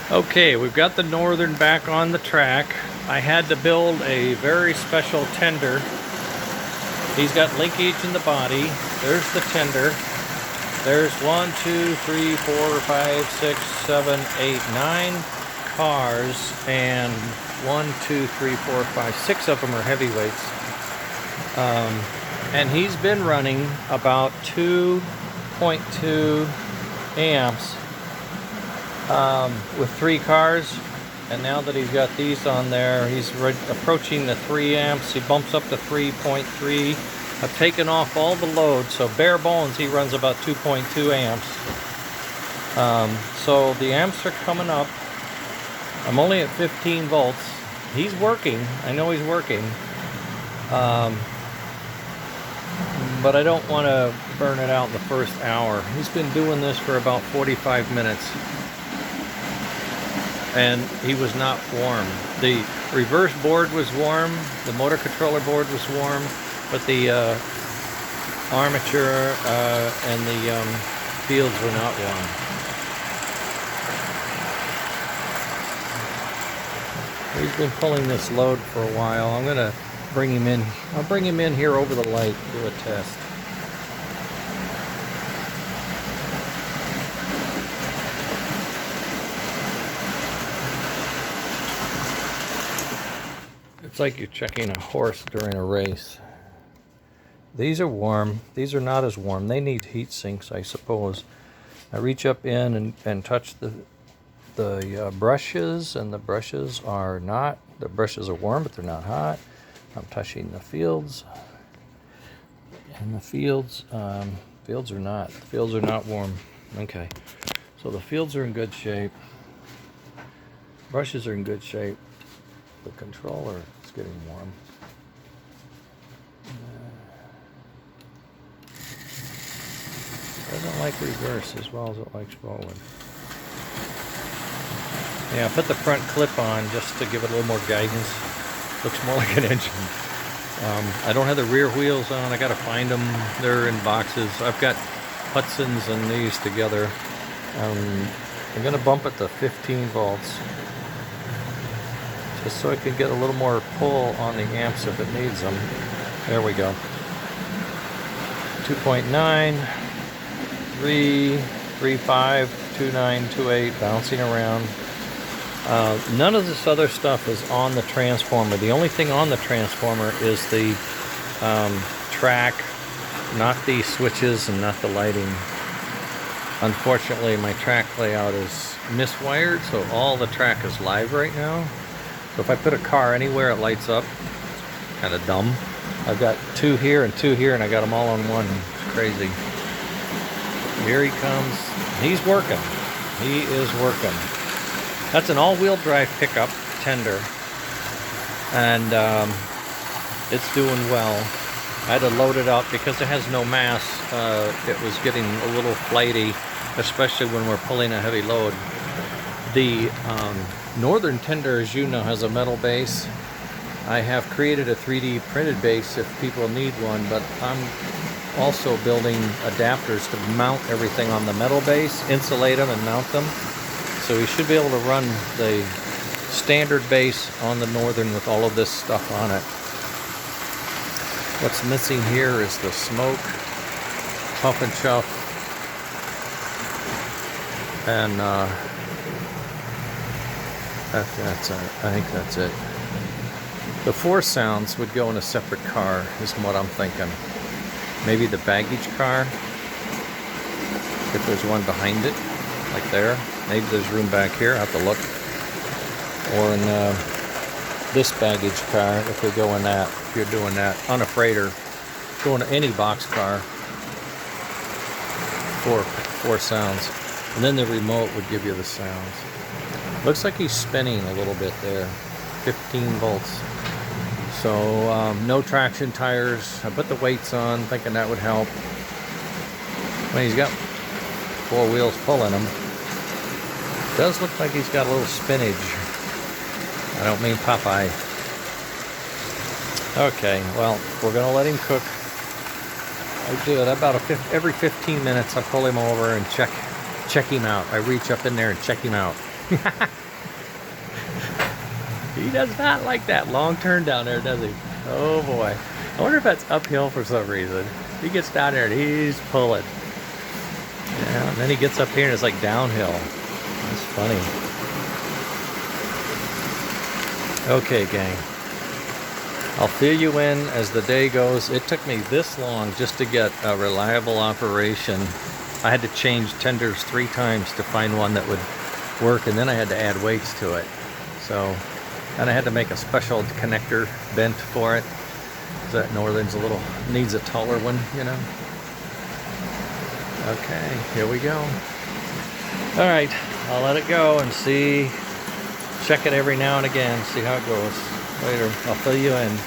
Okay, we've got the Northern back on the track. I had to build a very special tender. He's got linkage in the body. There's the tender. There's 1, 2, 3, 4, 5, 6, 7, 8, 9 cars, and 1, 2, 3, 4, 5, 6 of them are heavyweights. And he's been running about 2.2 amps with 3 cars, and now that he's got these on there, he's approaching the 3 amps. He bumps up to 3.3. I've taken off all the load, so bare bones he runs about 2.2 amps. So the amps are coming up. I'm only at 15 volts. He's working. I know he's working. But I don't want to burn it out in the first hour. He's been doing this for about 45 minutes. And he was not warm. The reverse board was warm, the motor controller board was warm, but the armature and the fields were not warm. He's been pulling this load for a while. I'm going to bring him in. I'll bring him in here over the light, do a test. It's like you're checking a horse during a race. These are warm. These are not as warm. They need heat sinks, I suppose. I reach up in and touch the brushes, and the brushes are not. The brushes are warm, but they're not hot. I'm touching the fields, and the fields are not. The fields are not warm. Okay, so the fields are in good shape. Brushes are in good shape. The controller is getting warm. Doesn't like reverse as well as it likes forward. Yeah, I put the front clip on just to give it a little more guidance. Looks more like an engine. I don't have the rear wheels on. I gotta find them. They're in boxes. I've got Hudsons and these together. I'm gonna bump it to 15 volts. Just so I can get a little more pull on the amps if it needs them. There we go. 2.9, 3, 3.5, 2.9, 2.8, bouncing around. None of this other stuff is on the transformer. The only thing on the transformer is the track, not the switches and not the lighting. Unfortunately, my track layout is miswired, so all the track is live right now. So if I put a car anywhere, it lights up. Kind of dumb. I've got 2 here and 2 here, and I got them all on one. It's crazy. Here he comes. He's working. He is working. That's an all-wheel drive pickup tender, and it's doing well. I had to load it up because it has no mass. It was getting a little flighty, especially when we're pulling a heavy load. The Northern tender, as you know, has a metal base. I have created a 3D printed base if people need one, but I'm also building adapters to mount everything on the metal base, insulate them and mount them. So we should be able to run the standard base on the Northern with all of this stuff on it. What's missing here is the smoke, puff and chuff, and that's it. I think that's it. The 4 sounds would go in a separate car, is what I'm thinking. Maybe the baggage car, if there's one behind it, like there. Maybe there's room back here, I have to look. Or in this baggage car, if we go in that, if you're doing that, on a freighter, going to any box car, 4 sounds. And then the remote would give you the sounds. Looks like he's spinning a little bit there, 15 volts. So no traction tires. I put the weights on, thinking that would help. Well, he's got 4 wheels pulling him. Does look like he's got a little spinach. I don't mean Popeye. Okay, well, we're gonna let him cook. I do it about every 15 minutes. I pull him over and check him out. I reach up in there and check him out. He does not like that long turn down there, does he? Oh boy. I wonder if that's uphill for some reason. He gets down there and he's pulling. Yeah, and then he gets up here and it's like downhill. That's funny. Okay, gang. I'll fill you in as the day goes. It took me this long just to get a reliable operation. I had to change tenders 3 times to find one that would work, and then I had to add weights to it. So, and I had to make a special connector bent for it. That Northern's a little, needs a taller one, you know. Okay, here we go. All right, I'll let it go and see, check it every now and again, see how it goes. Later, I'll fill you in.